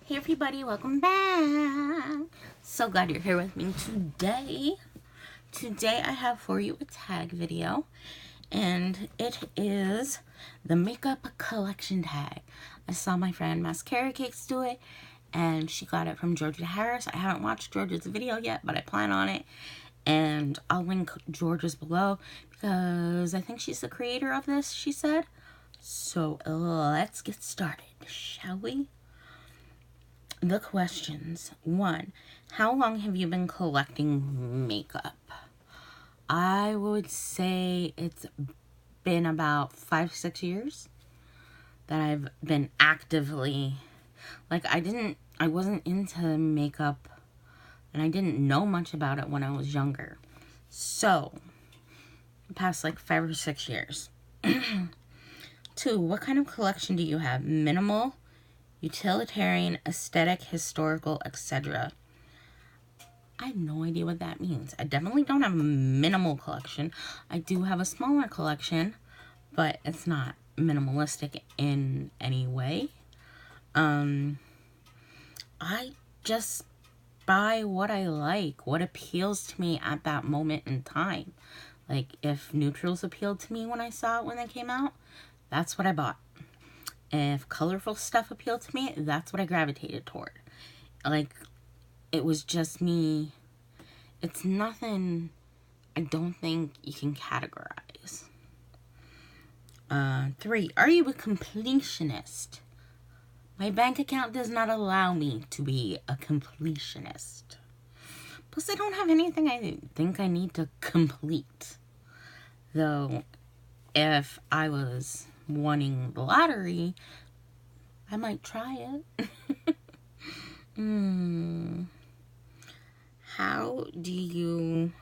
Hey everybody, welcome back. So glad you're here with me today. Today I have for you a tag video, and it is the makeup collection tag. I saw my friend Mascara Cakes do it, and she got it from Georgia Harris. I haven't watched Georgia's video yet, but I plan on it, and I'll link Georgia's below because I think she's the creator of this, she said. So let's get started, shall we? The questions. 1. How long have you been collecting makeup? I would say it's been about 5-6 years that I've been actively, I wasn't into makeup and I didn't know much about it when I was younger. So, past 5 or 6 years. 2. What kind of collection do you have? Minimal, utilitarian, aesthetic, historical, etc. I have no idea what that means. I definitely don't have a minimal collection. I do have a smaller collection, but it's not minimalistic in any way. I just buy what I like, what appeals to me at that moment in time. If neutrals appealed to me when I saw it when they came out, that's what I bought. If colorful stuff appealed to me, that's what I gravitated toward. It was just me. It's nothing I don't think you can categorize. 3. Are you a completionist? My bank account does not allow me to be a completionist. Plus, I don't have anything I think I need to complete. Though, if I was wanting the lottery, I might try it. How do you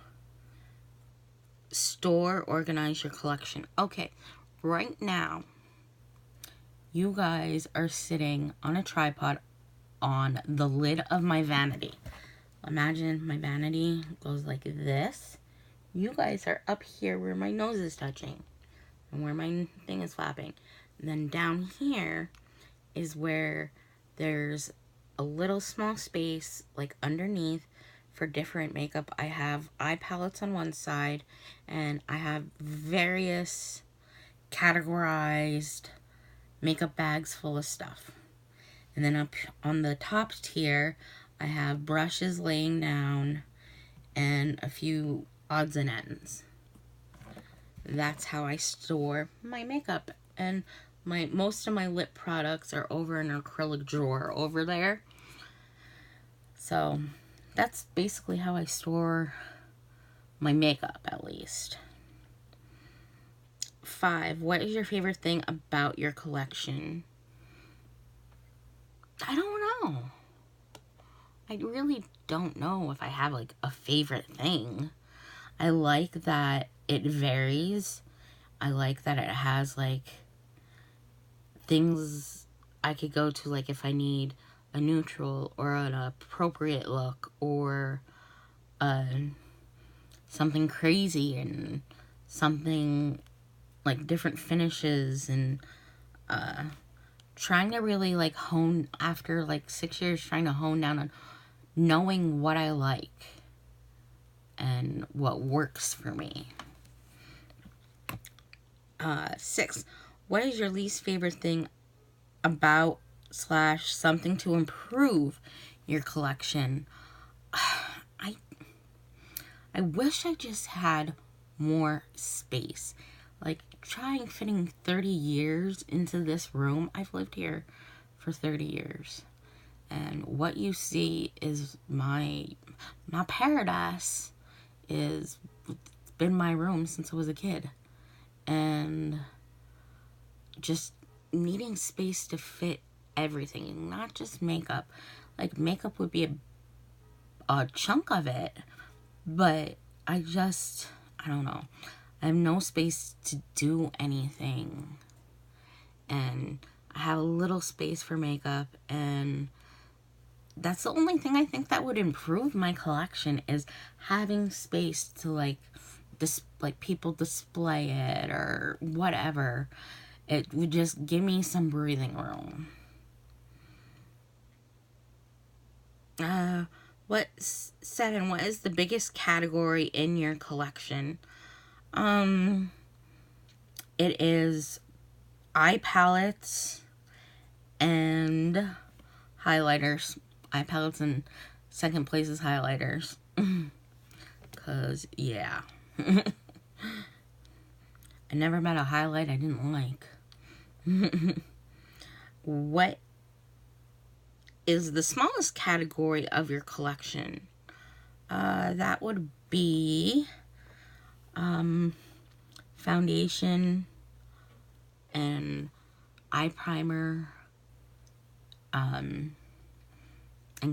organize your collection? Okay, right now, you guys are sitting on a tripod on the lid of my vanity. Imagine my vanity goes like this. You guys are up here where my nose is touching and where my thing is flapping. And then down here is where there's a little small space underneath for different makeup. I have eye palettes on one side, and I have various categorized makeup bags full of stuff. And then up on the top tier, I have brushes laying down and a few odds and ends. That's how I store my makeup. And most of my lip products are over in an acrylic drawer over there. So that's basically how I store my makeup, at least. 5. What is your favorite thing about your collection? I don't know. I really don't know if I have a favorite thing. I like that it varies. I like that it has things I could go to if I need a neutral or an appropriate look or something crazy and something different finishes, and trying to really hone after 6 years, trying to hone down on knowing what I like and what works for me. 6. What is your least favorite thing about / something to improve your collection? I wish I just had more space. Trying fitting 30 years into this room. I've lived here for 30 years. And what you see is my paradise. It's been my room since I was a kid. And just needing space to fit everything, not just makeup. Makeup would be a chunk of it, but I don't know. I have no space to do anything. And I have a little space for makeup, and that's the only thing I think that would improve my collection, is having space to people display it or whatever. It would just give me some breathing room. Seven, what is the biggest category in your collection? It is eye palettes and highlighters. Eye palettes, and second place is highlighters. Cause yeah. I never met a highlight I didn't like. What is the smallest category of your collection? That would be foundation and eye primer and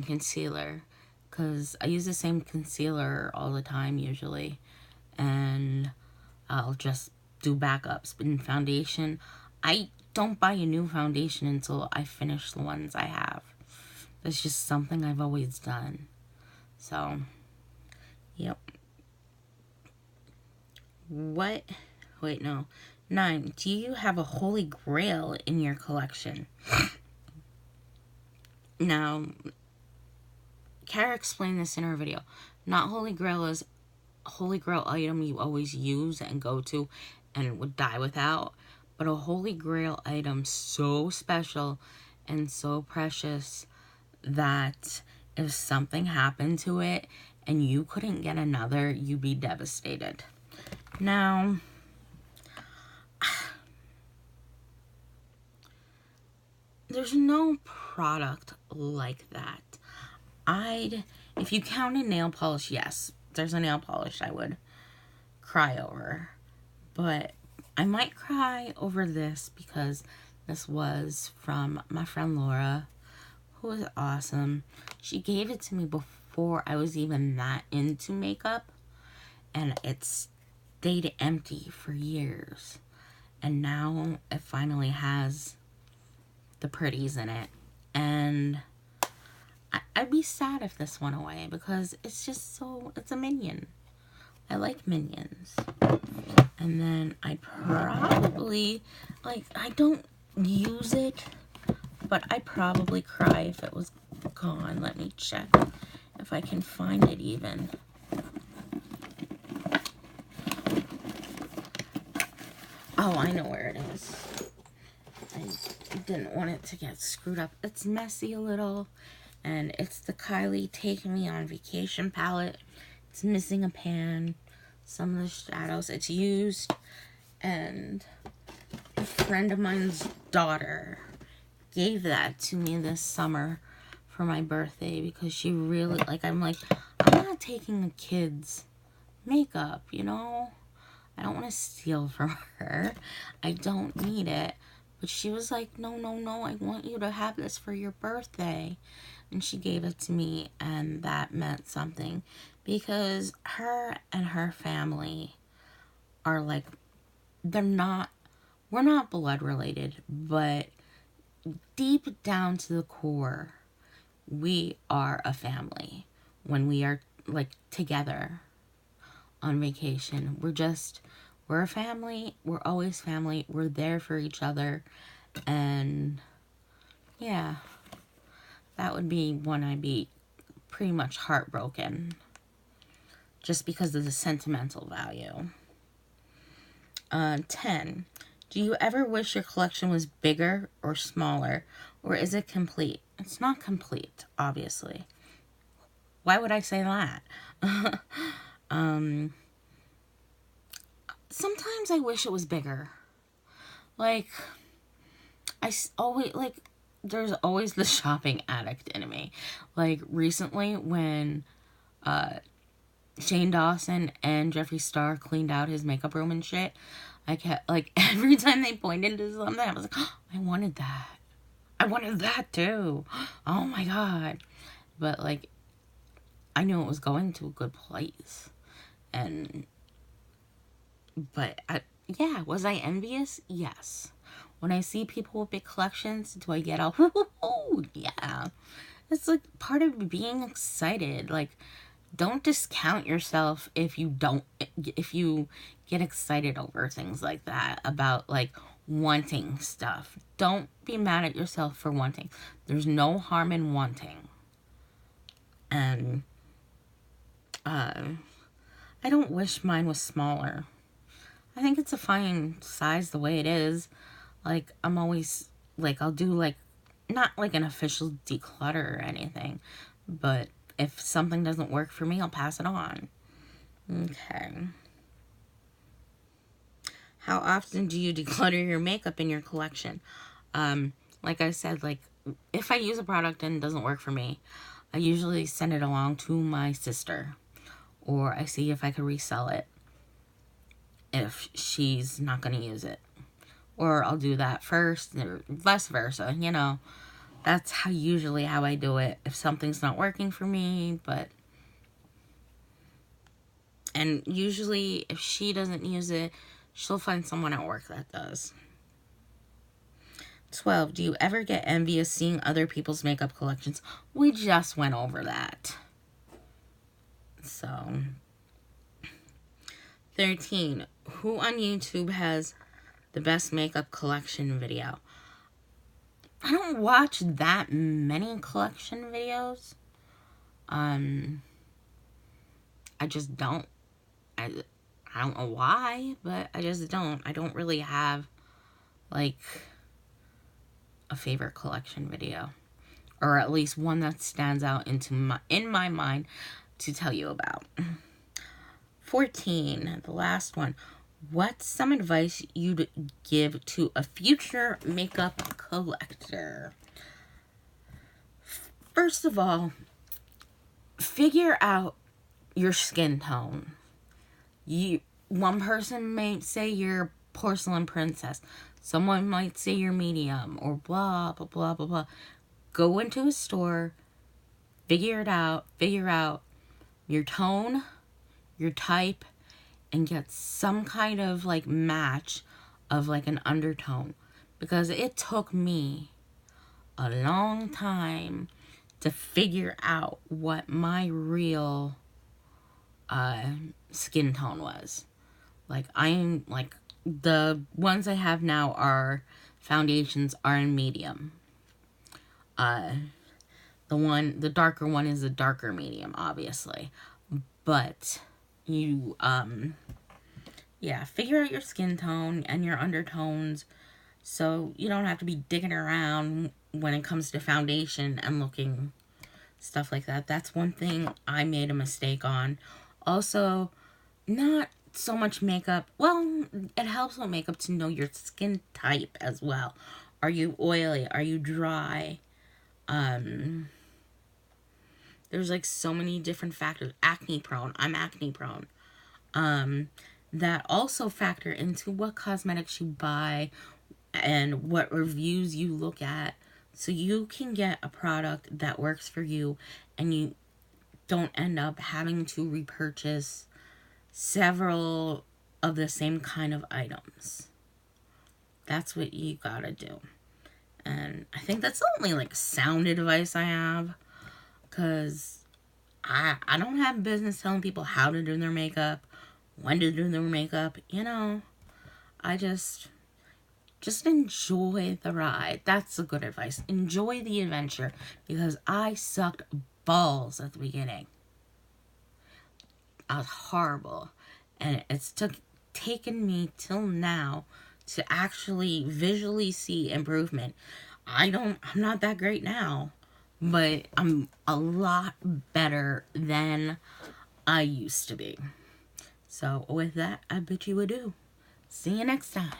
concealer, because I use the same concealer all the time usually, and I'll just do backups. But in foundation, I don't buy a new foundation until I finish the ones I have. That's just something I've always done. So, yep. Wait, no. 9, do you have a Holy Grail in your collection? Now, Kara explained this in her video. Not Holy Grail is Holy Grail item you always use and go to and would die without, but a Holy Grail item so special and so precious that if something happened to it and you couldn't get another, you'd be devastated. Now, there's no product like that. If you counted nail polish, yes, there's a nail polish I would cry over. But I might cry over this because this was from my friend Laura, who was awesome. She gave it to me before I was even that into makeup, and it stayed empty for years. And now it finally has the pretties in it. And I'd be sad if this went away because it's just it's a minion. I like minions. And then I probably, I don't use it, but I'd probably cry if it was gone. Let me check if I can find it even. Oh, I know where it is. I didn't want it to get screwed up. It's messy a little. And it's the Kylie Take Me on Vacation palette. It's missing a pan. Some of the shadows. It's used. And a friend of mine's daughter gave that to me this summer for my birthday. Because she really, I'm not taking a kid's makeup, you know? I don't want to steal from her. I don't need it. But she was like, no, I want you to have this for your birthday. And she gave it to me, and that meant something. Because her and her family are we're not blood related, but deep down to the core, we are a family. When we are, together on vacation, we're a family. We're always family. We're there for each other. And yeah, that would be one I'd be pretty much heartbroken just because of the sentimental value. 10, do you ever wish your collection was bigger or smaller, or is it complete? It's not complete, obviously. Why would I say that? Sometimes I wish it was bigger. There's always the shopping addict in me. Recently when Shane Dawson and Jeffree Star cleaned out his makeup room and shit, I kept, every time they pointed to something, I was like, oh, I wanted that. I wanted that too. Oh my God. But, I knew it was going to a good place. Yeah, was I envious? Yes. When I see people with big collections, do I get all, yeah. It's part of being excited. Don't discount yourself if you get excited over things like that, about wanting stuff. Don't be mad at yourself for wanting. There's no harm in wanting. And I don't wish mine was smaller. I think it's a fine size the way it is. Like, I'm always, like, I'll do, like, not like an official declutter or anything, but if something doesn't work for me, I'll pass it on. Okay. How often do you declutter your makeup in your collection? Like I said, like, if I use a product and it doesn't work for me, I usually send it along to my sister, or I see if I could resell it if she's not going to use it. Or I'll do that first, or vice versa, you know. That's usually how I do it if something's not working for me, but... And usually, if she doesn't use it, she'll find someone at work that does. 12. Do you ever get envious seeing other people's makeup collections? We just went over that. So... 13. Who on YouTube has the best makeup collection video? I don't watch that many collection videos. I just don't. I don't know why, but I just don't. I don't really have, like, a favorite collection video. Or at least one that stands out in my mind to tell you about. 14, the last one. What's some advice you'd give to a future makeup collector? First of all, figure out your skin tone. One person may say you're porcelain princess. Someone might say you're medium, or blah, blah, blah, blah, blah. Go into a store, figure out your tone, your type, and get some kind of, like, match of, like, an undertone. Because it took me a long time to figure out what my real skin tone was. Like, the ones I have now are foundations are in medium. The darker one is a darker medium, obviously. But you, figure out your skin tone and your undertones so you don't have to be digging around when it comes to foundation and looking stuff like that. That's one thing I made a mistake on. Also, not so much makeup. Well, it helps with makeup to know your skin type as well. Are you oily? Are you dry? There's, like, so many different factors. Acne prone. I'm acne prone. That also factor into what cosmetics you buy and what reviews you look at, so you can get a product that works for you and you don't end up having to repurchase several of the same kind of items. That's what you gotta do. And I think that's the only, like, sound advice I have, because I don't have business telling people how to do their makeup, when to do their makeup, you know. I just enjoy the ride. That's the good advice. Enjoy the adventure, because I sucked balls at the beginning. I was horrible, and it's taken me till now to actually visually see improvement. I'm not that great now, but I'm a lot better than I used to be. So with that, I bid you adieu. See you next time.